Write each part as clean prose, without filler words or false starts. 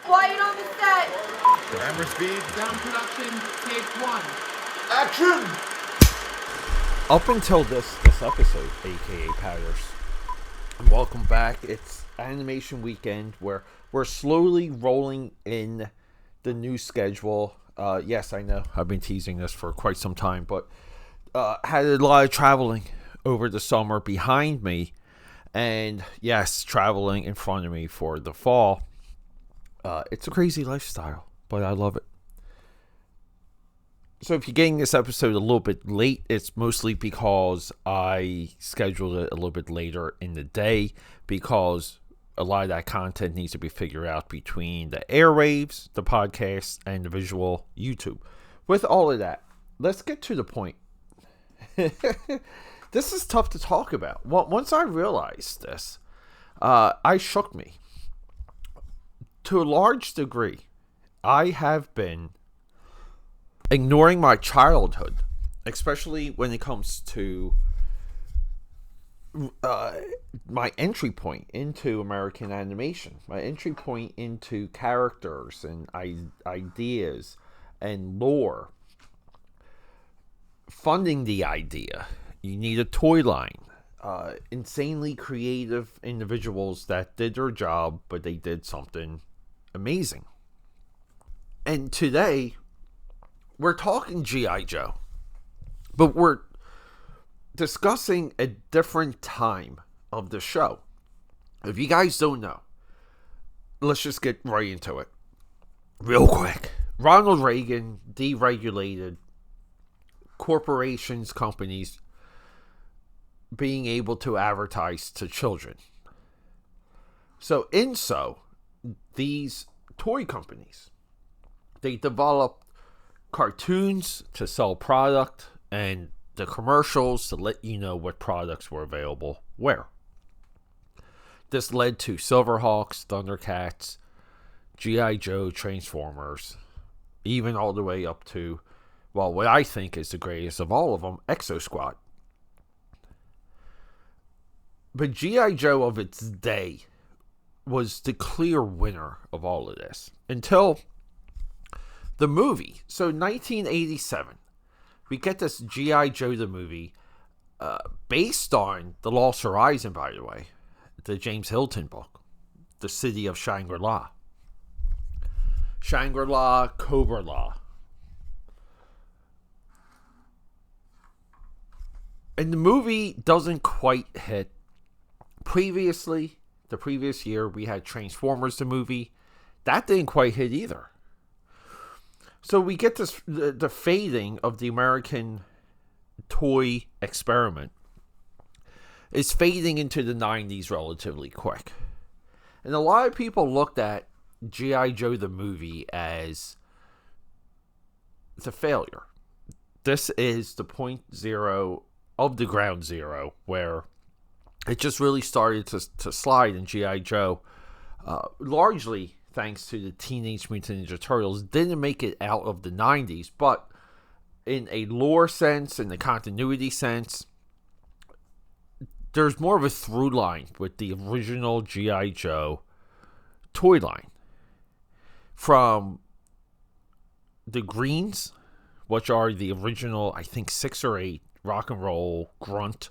Quiet on the set. Camera speed. Sound production, take 1. Action! Up until this episode, aka Padders, and welcome back. It's animation weekend where we're slowly rolling in the new schedule. Yes, I know I've been teasing this for quite some time, but had a lot of traveling over the summer behind me, and yes, traveling in front of me for the fall. It's a crazy lifestyle, but I love it. So if you're getting this episode a little bit late, it's mostly because I scheduled it a little bit later in the day because a lot of that content needs to be figured out between the airwaves, the podcast, and the visual YouTube. With all of that, let's get to the point. This is tough to talk about. Once I realized this, I shook me. To a large degree, I have been ignoring my childhood, especially when it comes to my entry point into American animation, my entry point into characters and ideas and lore. Funding the idea, you need a toy line, insanely creative individuals that did their job, but they did something amazing. And today, we're talking G.I. Joe, but we're discussing a different time of the show. If you guys don't know, let's just get right into it. Real quick. Ronald Reagan deregulated corporations, companies being able to advertise to children. So these toy companies, they developed cartoons to sell product and the commercials to let you know what products were available where. This led to Silverhawks, Thundercats, G.I. Joe, Transformers, even all the way up to, well, what I think is the greatest of all of them, Exo Squad. But G.I. Joe of its day was the clear winner of all of this until the movie. So 1987, we get this G.I. Joe the movie, based on The Lost Horizon, by the way, the James Hilton book, The City of Shangri-La. Shangri-La, Cobra-La. And the movie doesn't quite hit. Previously, the previous year, we had Transformers the movie. That didn't quite hit either. So we get this the fading of the American toy experiment is fading into the 90s relatively quick. And a lot of people looked at G.I. Joe the movie as the failure. This is the point zero of the ground zero where it just really started to slide in G.I. Joe, largely thanks to the Teenage Mutant Ninja Turtles. Didn't make it out of the 90s, but in a lore sense, in the continuity sense, there's more of a through line with the original G.I. Joe toy line. From the Greens, which are the original, I think, 6 or 8 rock and roll grunt,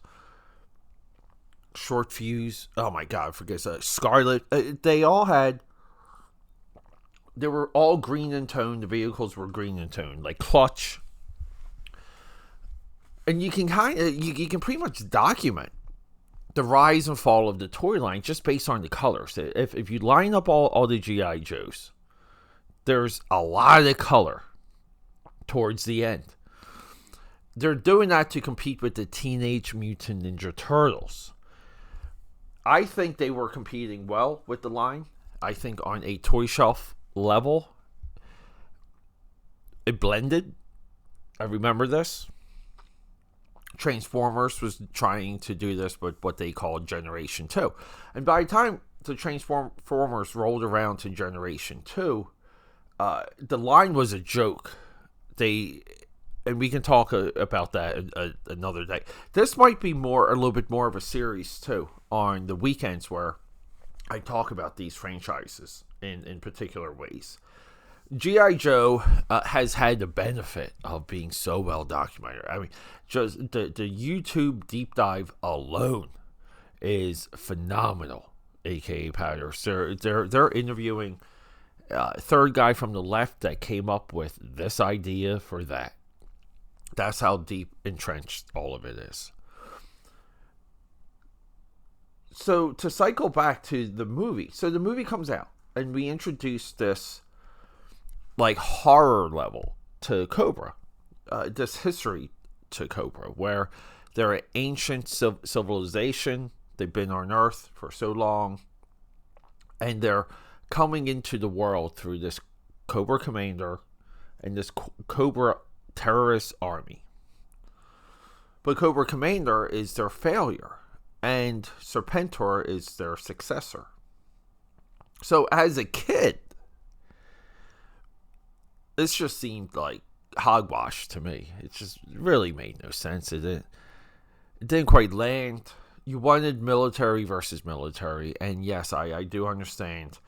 Short Fuse, oh my god, I forget, Scarlet, they were all green in tone. The vehicles were green in tone, like Clutch. And you can you can pretty much document the rise and fall of the toy line just based on the colors. If you line up all the G.I. Joes, there's a lot of color towards the end. They're doing that to compete with the Teenage Mutant Ninja Turtles. I think they were competing well with the line. I think on a toy shelf level, it blended. I remember this. Transformers was trying to do this with what they called Generation 2. And by the time the Transformers rolled around to Generation 2, the line was a joke. And we can talk about that another day. This might be a little bit more of a series too, on the weekends where I talk about these franchises in particular ways. G.I. Joe has had the benefit of being so well documented. I mean, just the YouTube deep dive alone is phenomenal. AKAPAD. They're interviewing third guy from the left that came up with this idea for that. That's how deep entrenched all of it is. So to cycle back to the movie. So the movie comes out and we introduce this like horror level to Cobra. This history to Cobra where they're an ancient civilization. They've been on Earth for so long. And they're coming into the world through this Cobra commander and this Cobra terrorist army. But Cobra Commander is their failure, and Serpentor is their successor. So as a kid, this just seemed like hogwash to me. It just really made no sense. It didn't quite land. You wanted military versus military, and yes, I do understand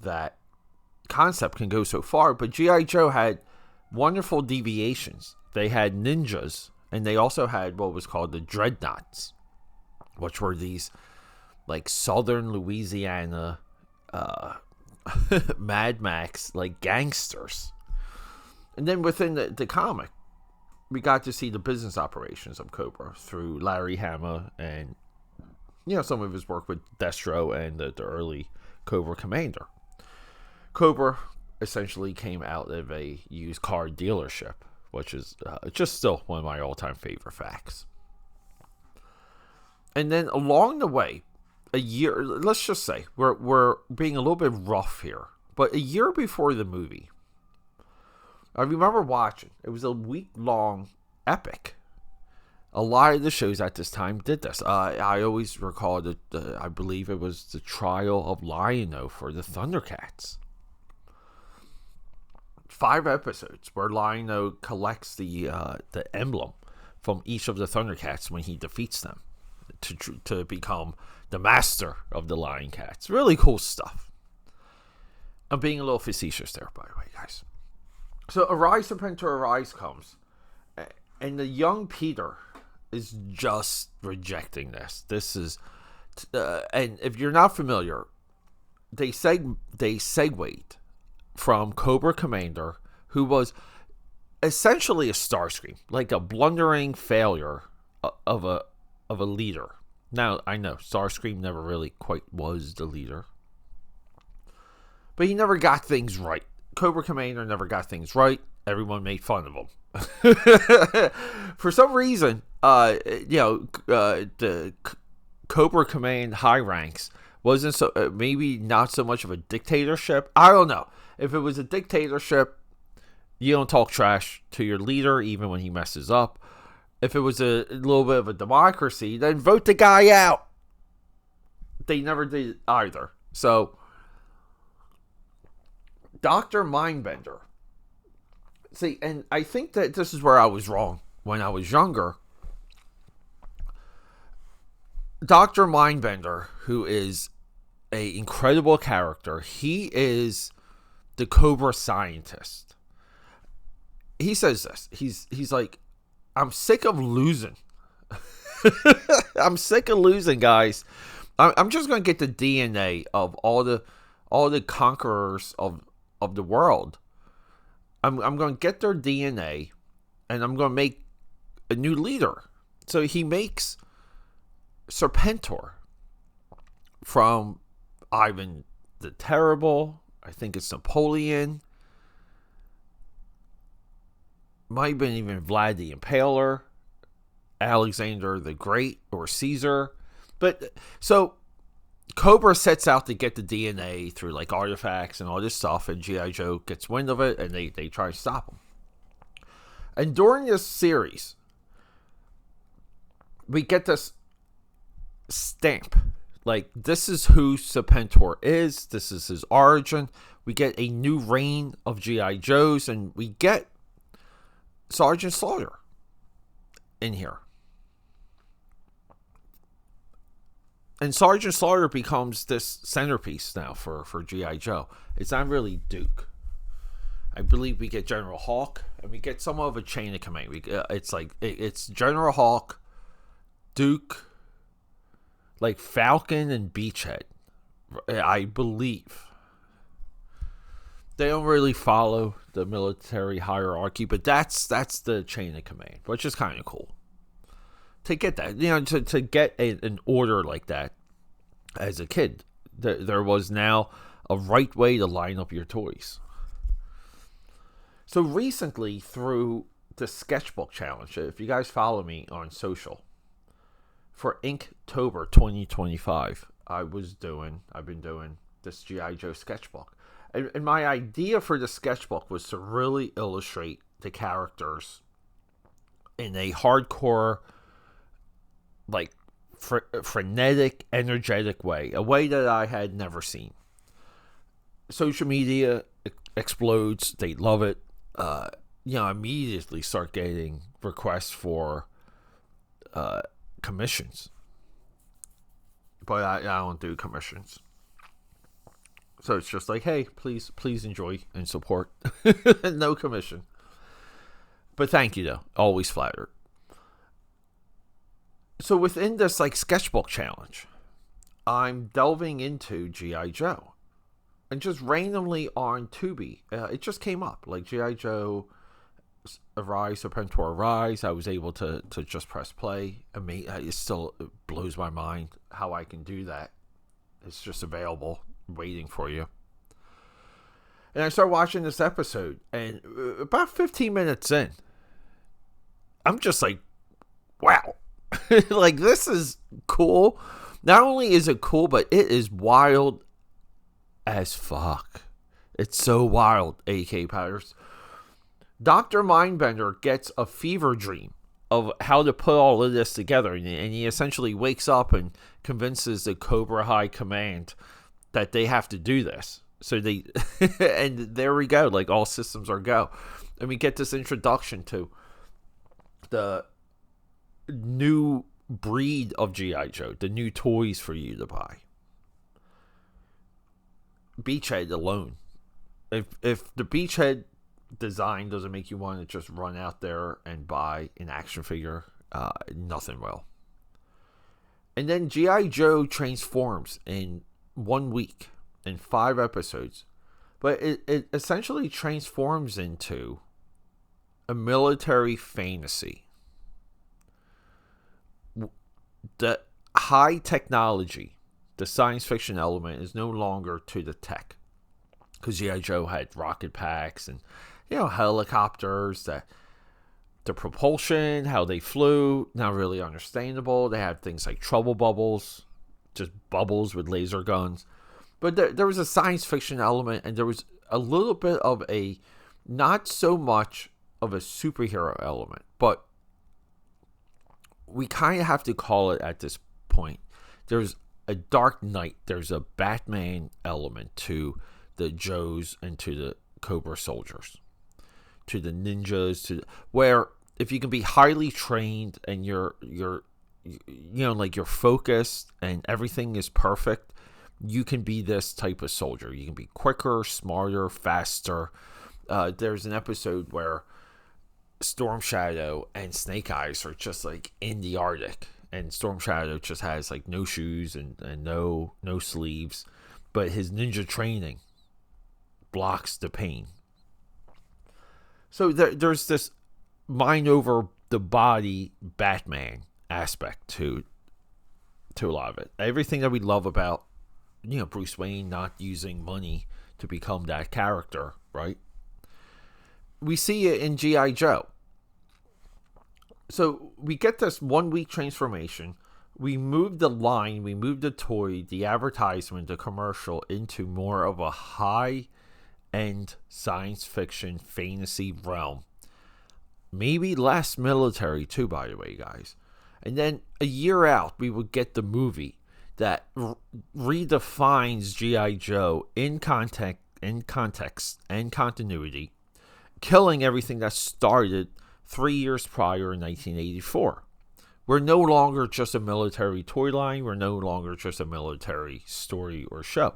that concept can go so far, but G.I. Joe had wonderful deviations. They had ninjas, and they also had what was called the dreadnoughts, which were these like southern Louisiana Mad Max like gangsters. And then within the comic, we got to see the business operations of Cobra through Larry Hama and some of his work with Destro and the early Cobra Commander. Cobra essentially came out of a used car dealership, which is just still one of my all-time favorite facts. And then along the way, a year, let's just say, we're being a little bit rough here, but a year before the movie, I remember watching, it was a week-long epic. A lot of the shows at this time did this. I always recall that I believe it was the trial of Lion-O for the Thundercats. 5 episodes where Lion-O collects the emblem from each of the Thundercats when he defeats them to become the master of the Lion Cats. Really cool stuff. I'm being a little facetious there, by the way, guys. So Arise, Serpentor, Arise comes, and the young Peter is just rejecting this. This is, and if you're not familiar, they segued from Cobra Commander, who was essentially a Starscream, like a blundering failure of a leader. Now, I know Starscream never really quite was the leader, but he never got things right. Cobra Commander never got things right. Everyone made fun of him. For some reason, the Cobra Command high ranks wasn't so, maybe not so much of a dictatorship. I don't know. If it was a dictatorship, you don't talk trash to your leader even when he messes up. If it was a little bit of a democracy, then vote the guy out. They never did either. So, Dr. Mindbender. See, and I think that this is where I was wrong when I was younger. Dr. Mindbender, who is an incredible character, he is the Cobra scientist. He says this. He's like, I'm sick of losing. I'm sick of losing, guys. I'm just going to get the DNA of all the conquerors of the world. I'm going to get their DNA, and I'm going to make a new leader. So he makes Serpentor from Ivan the Terrible. I think it's Napoleon. Might have been even Vlad the Impaler, Alexander the Great, or Caesar. But so Cobra sets out to get the DNA through like artifacts and all this stuff, and G.I. Joe gets wind of it, and they try to stop him. And during this series, we get this stamp. Like, this is who Serpentor is. This is his origin. We get a new reign of G.I. Joes, and we get Sergeant Slaughter in here. And Sergeant Slaughter becomes this centerpiece now for G.I. Joe. It's not really Duke. I believe we get General Hawk, and we get somewhat of a chain of command. It's General Hawk, Duke, like Falcon and Beachhead, I believe. They don't really follow the military hierarchy, but that's the chain of command, which is kind of cool. To get that, to get an order like that as a kid, there was now a right way to line up your toys. So recently, through the Sketchbook Challenge, if you guys follow me on social, for Inktober 2025, I've been doing this G.I. Joe sketchbook. And my idea for the sketchbook was to really illustrate the characters in a hardcore, like, frenetic, energetic way. A way that I had never seen. Social media explodes. They love it. Immediately start getting requests for commissions. But I don't do commissions. So it's just like, hey, please enjoy and support. No commission. But thank you, though. Always flattered. So within this, like, sketchbook challenge, I'm delving into G.I. Joe. And just randomly on Tubi, it just came up. Like, G.I. Joe Arise, Serpentor Arise. I was able to just press play. I mean, it still blows my mind how I can do that. It's just available, waiting for you. And I start watching this episode, and about 15 minutes in, I'm just like, wow. Like, this is cool. Not only is it cool, but it is wild as fuck. It's so wild, AKAPADers. Dr. Mindbender gets a fever dream of how to put all of this together, and he essentially wakes up and convinces the Cobra High Command that they have to do this. So they, and there we go, like, all systems are go. And we get this introduction to the new breed of G.I. Joe, the new toys for you to buy. Beachhead alone. If the Beachhead design doesn't make you want to just run out there and buy an action figure, nothing will. And then G.I. Joe transforms in 1 week, in 5 episodes. But it essentially transforms into a military fantasy. The high technology, the science fiction element, is no longer to the tech. Because G.I. Joe had rocket packs and, helicopters, that the propulsion, how they flew, not really understandable. They had things like trouble bubbles, just bubbles with laser guns. But there was a science fiction element, and there was a little bit of a, not so much of a superhero element, but we kind of have to call it at this point. There's a Dark Knight, there's a Batman element to the Joes and to the Cobra soldiers, to the ninjas, where if you can be highly trained and you're focused and everything is perfect, you can be this type of soldier. You can be quicker, smarter, faster. There's an episode where Storm Shadow and Snake Eyes are just like in the Arctic, and Storm Shadow just has like no shoes and no sleeves, but his ninja training blocks the pain. So there's this mind over the body Batman aspect to a lot of it. Everything that we love about, Bruce Wayne not using money to become that character, right? We see it in G.I. Joe. So we get this 1 week transformation. We move the line, we move the toy, the advertisement, the commercial into more of a high-end science fiction fantasy realm. Maybe less military too, by the way, guys. And then a year out, we would get the movie that redefines G.I. Joe in context and continuity, killing everything that started 3 years prior in 1984 We're no longer just a military toy line. We're no longer just a military story or show.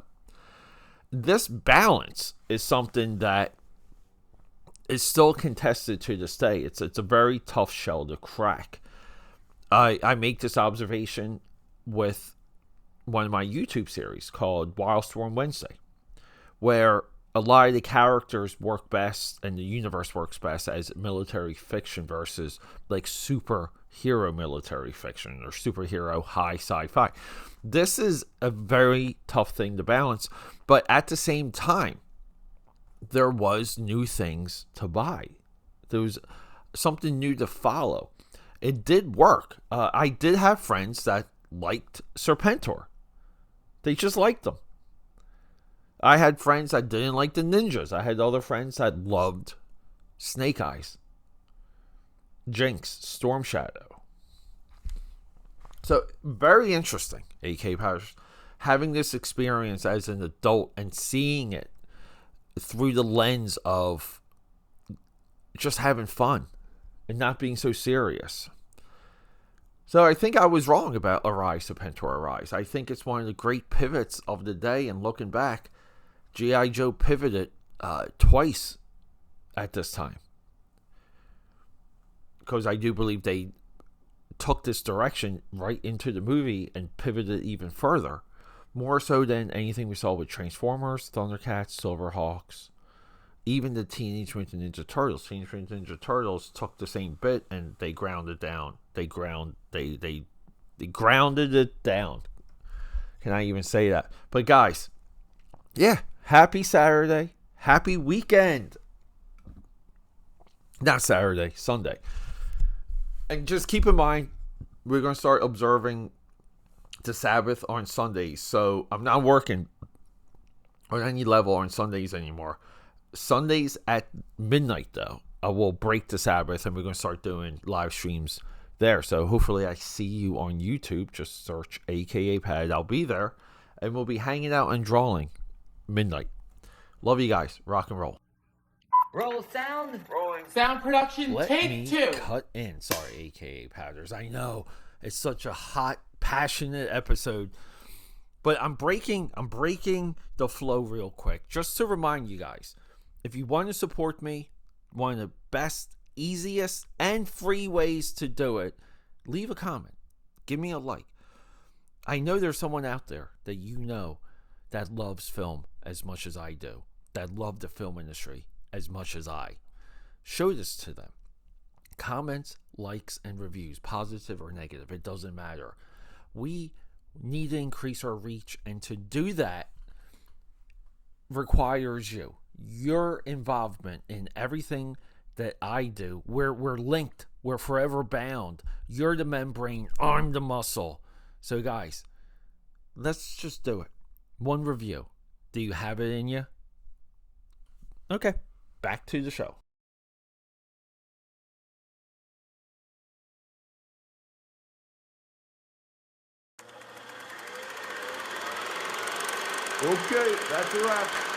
This balance is something that is still contested to this day. It's a very tough shell to crack. I make this observation with one of my YouTube series called Wildstorm Wednesday, where a lot of the characters work best and the universe works best as military fiction versus like superhero military fiction or superhero high sci-fi. This is a very tough thing to balance, but at the same time, there was new things to buy. There was something new to follow. It did work. I did have friends that liked Serpentor. They just liked them. I had friends that didn't like the ninjas. I had other friends that loved Snake Eyes, Jinx, Storm Shadow. So, very interesting, AKAPAD. Having this experience as an adult and seeing it through the lens of just having fun and not being so serious. So I think I was wrong about Arise, Serpentor Arise. I think it's one of the great pivots of the day, and looking back, G.I. Joe pivoted twice at this time. Because I do believe they took this direction right into the movie and pivoted even further. More so than anything we saw with Transformers, Thundercats, Silverhawks, even the Teenage Mutant Ninja Turtles. Teenage Mutant Ninja Turtles took the same bit and they ground it down. They grounded it down. Can I even say that? But guys, yeah, happy Saturday. Happy weekend. Not Saturday, Sunday. And just keep in mind, we're going to start observing the Sabbath on Sundays. So I'm not working on any level on Sundays anymore. Sundays at midnight, though, I will break the Sabbath and we're going to start doing live streams there. So hopefully I see you on YouTube. Just search AKAPAD. I'll be there. And we'll be hanging out and drawing midnight. Love you guys. Rock and roll. Roll sound. Rolling. Sound production, Let take me 2. cut in. Sorry, AKAPADers. I know it's such a hot, passionate episode. But I'm breaking the flow real quick. Just to remind you guys, if you want to support me, one of the best, easiest, and free ways to do it, leave a comment. Give me a like. I know there's someone out there that you know that loves film as much as I do, that love the film industry as much as I. Show this to them. Comments, likes, and reviews, positive or negative, it doesn't matter. We need to increase our reach, and to do that requires you. Your involvement in everything that I do. We're linked. We're forever bound. You're the membrane. I'm the muscle. So guys, let's just do it. One review. Do you have it in you? Okay, back to the show. Okay, that's a wrap.